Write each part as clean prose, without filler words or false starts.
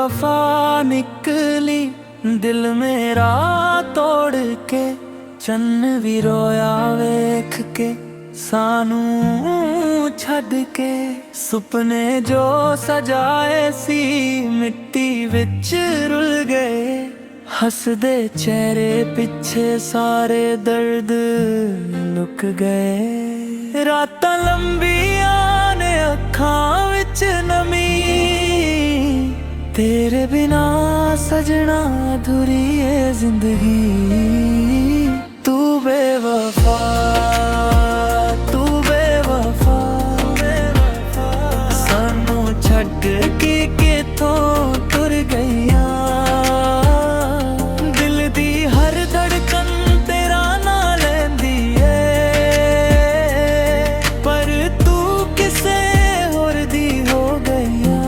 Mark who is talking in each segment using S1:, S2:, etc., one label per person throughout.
S1: बेवफा निकली दिल मेरा तोड़ के, चन्न भी रोया वेख के सानू छड़ के। सुपने जो सजाए सी मिट्टी विच रुल गए, हसदे चेहरे पिछे सारे दर्द लुक गए। रातां लंबियां ने अखां विच नमी, तेरे बिना सजना अधूरी है जिंदगी। तू बेवफा, तू बेवफा, सानू छड्ड के किथों तुर गईया। दिल दी हर धड़कन तेरा ना लैंदी है, पर तू किसे होर दी हो गईया।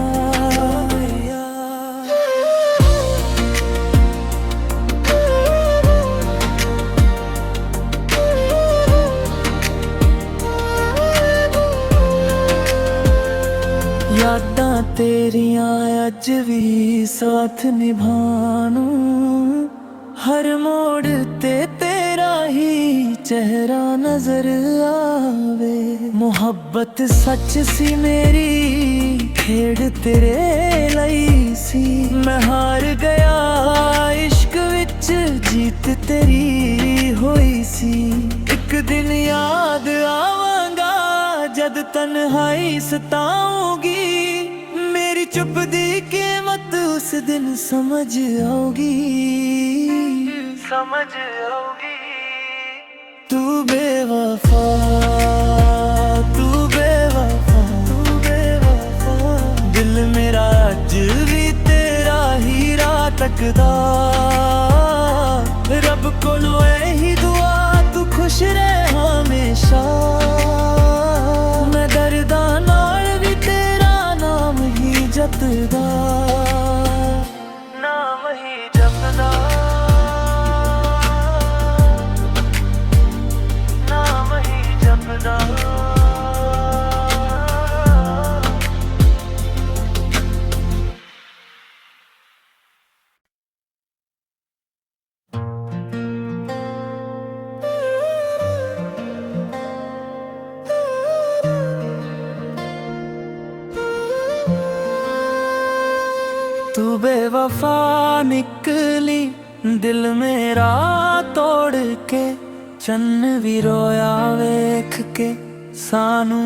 S1: यादां तेरियां अज भी साथ निभानू, हर मोड़ ते तेरा ही चेहरा नजर आवे। मोहब्बत सच सी मेरी, खेड़ तेरे लई सी। मैं हार गया इश्क विच, जीत तेरी होई सी। एक दिन याद आवांगा जद तन्हाई सताऊंगी, मेरी चुप दी कीमत उस दिन समझ आओगी, समझ आओगी। तू बेवफा, तू बेवफा, तू बेवफा, दिल मेरा अज भी तेरा हीरा तकदा। रब कोलों यही दुआ तू खुश रह हमेशा। मैं दर्दा नाल भी तेरा नाम ही जपदा, नाम ही जपदा, नाम ही जपदा। तू बेवफा निकली दिल मेरा तोड़ के, चन्न भी रोया वेख के सानू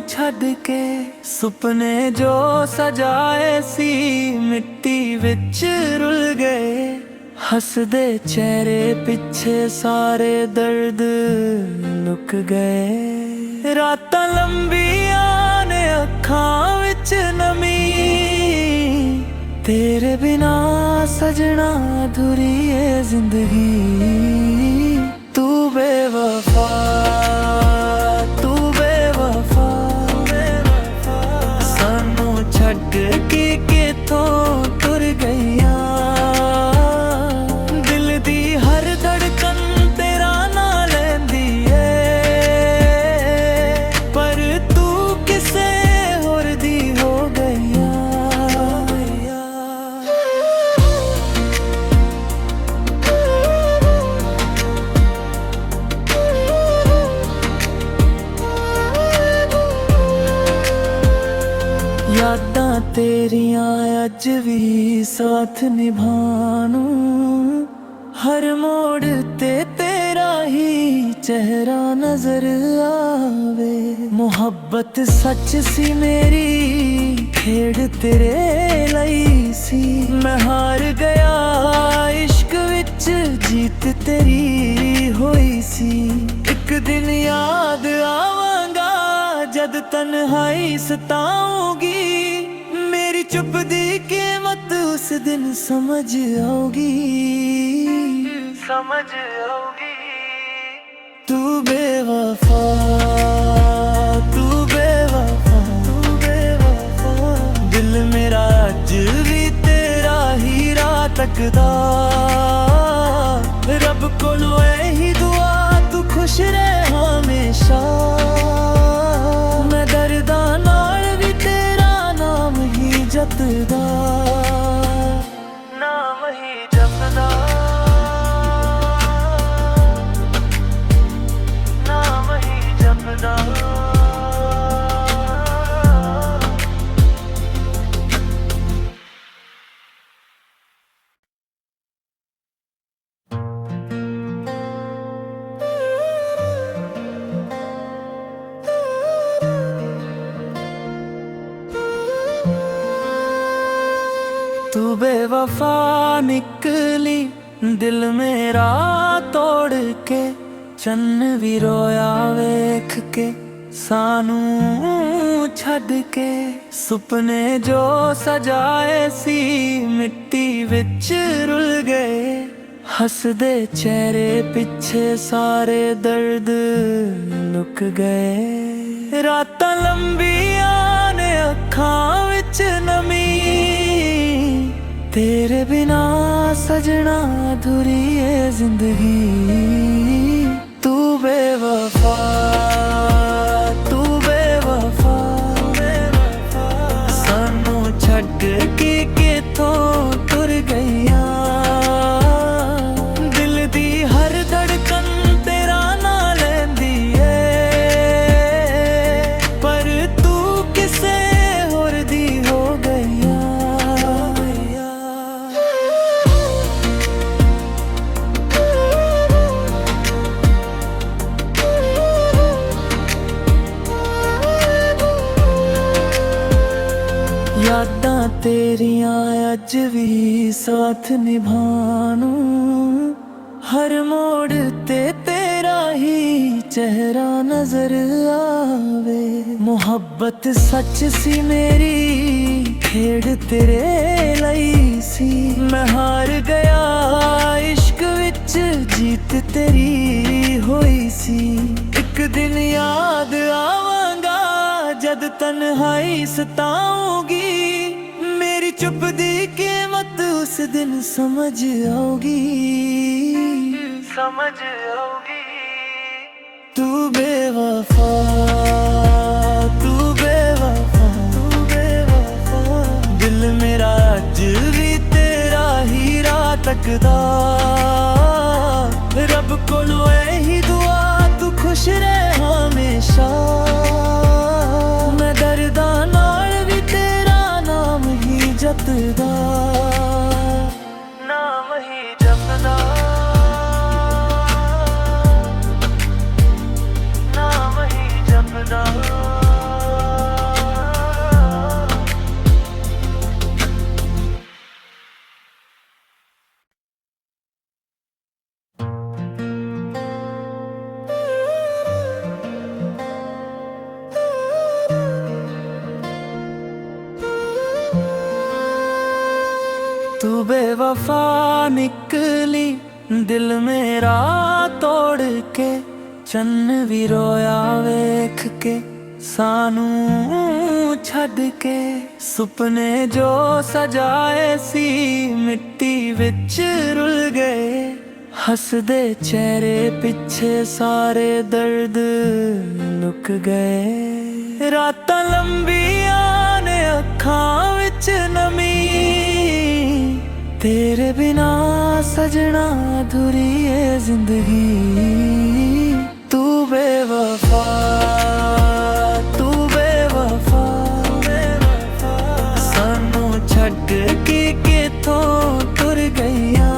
S1: छड़ के। सुपने जो सजाए सी मिट्टी विच रुल गए, हसदे चेहरे पिछे सारे दर्द लुक गए। रातां लंबियां ने अखां विच नमी, तेरे बिना सजना अधूरी है जिंदगी। तू बेवफा, तू बेवफा, सानू छड्ड के किथों तुर गईया। दिल दी हर धड़कन तेरा ना लैंदी है, पर तू किसे होर दी हो गईया। यादां तेरियां अज भी साथ निभानू, हर मोड़ ते तेरा ही चेहरा नजर आवे। मोहब्बत सच सी मेरी, खेड़ तेरे लई सी। मैं हार गया इश्क विच, जीत तेरी होई सी। एक दिन याद आवांगा जद तन्हाई सताऊंगी, मेरी चुप दी कीमत उस दिन समझ आओगी, समझ आओगी। तू बेवफा, तू बेवफा, तू बेवफा, दिल मेरा अज भी तेरा हीरा तकदा। रब कोलों यही दुआ तू खुश रह हमेशा। मैं दर्दा नाल भी तेरा नाम ही जपदा। बेवफा निकली दिल मेरा तोड़ के, चन्न भी रोया वेख के सानू छड़ के। सुपने जो सजाए सी मिट्टी विच रुल गए, हसदे चेहरे पिछे सारे दर्द लुक गए। रातां लंबियां ने अखां विच नमी, तेरे बिना सजना अधूरी है जिंदगी। तू बेवफा, तू बेवफा, सानू छड्ड के किथों तुर गईया। दिल दी हर धड़कन तेरा ना लैंदी है, पर तू किसे होर दी हो गईया। यादां तेरियां अज भी साथ निभानू, हर मोड़ ते तेरा ही चेहरा नजर आवे। मोहब्बत सच सी मेरी खेड़ तेरे लई सी, मैं हार गया इश्क विच जीत तेरी होई सी। एक दिन याद आवांगा जद तन्हाई सताऊंगी, मेरी चुप दी कीमत उस दिन समझ आओगी, समझ आओगी। तू बेवफा, तू बेवफा, तू बेवफा, दिल मेरा अज भी तेरा ही राह तकदा। रब कोलों यही दुआ तू खुश रहे हमेशा। मैं दर्दां नाल भी तेरा नाम ही जपदा, नाम ही जपदा, नाम ही जपदा। तू बेवफा निकली दिल मेरा तोड़ के, चन्न भी रोया वेख के सानू छड़ के। सुपने जो सजाए सी मिट्टी विच रुल गए, हसदे चेहरे पिछे सारे दर्द लुक गए। रातां लंबियां ने अखां विच नमी, तेरे बिना सजना अधूरी है जिंदगी। तू बेवफा, तू बेवफा, सानू छड्ड के किथों तुर गईया।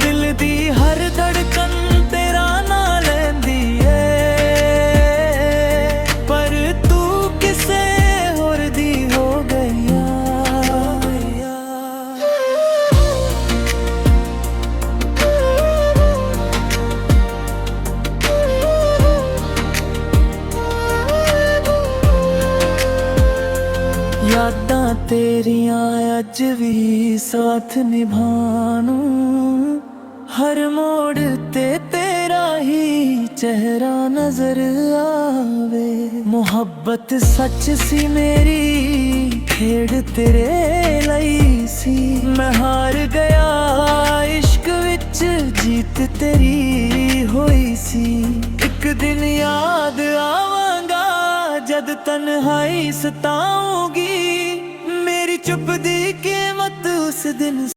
S1: दिल दी हर धड़कन तेरा ना लैंदी है, पर तू किसे होर दी हो गईया। यादां तेरियां अज भी साथ निभानू, हर मोड़ ते तेरा ही चेहरा नजर आवे। मोहब्बत सच सी मेरी खेड़ तेरे लई सी, मैं हार गया इश्क विच जीत तेरी होई सी। एक दिन याद आवांगा जद तन्हाई सताऊंगी, मेरी चुप दी कीमत उस दिन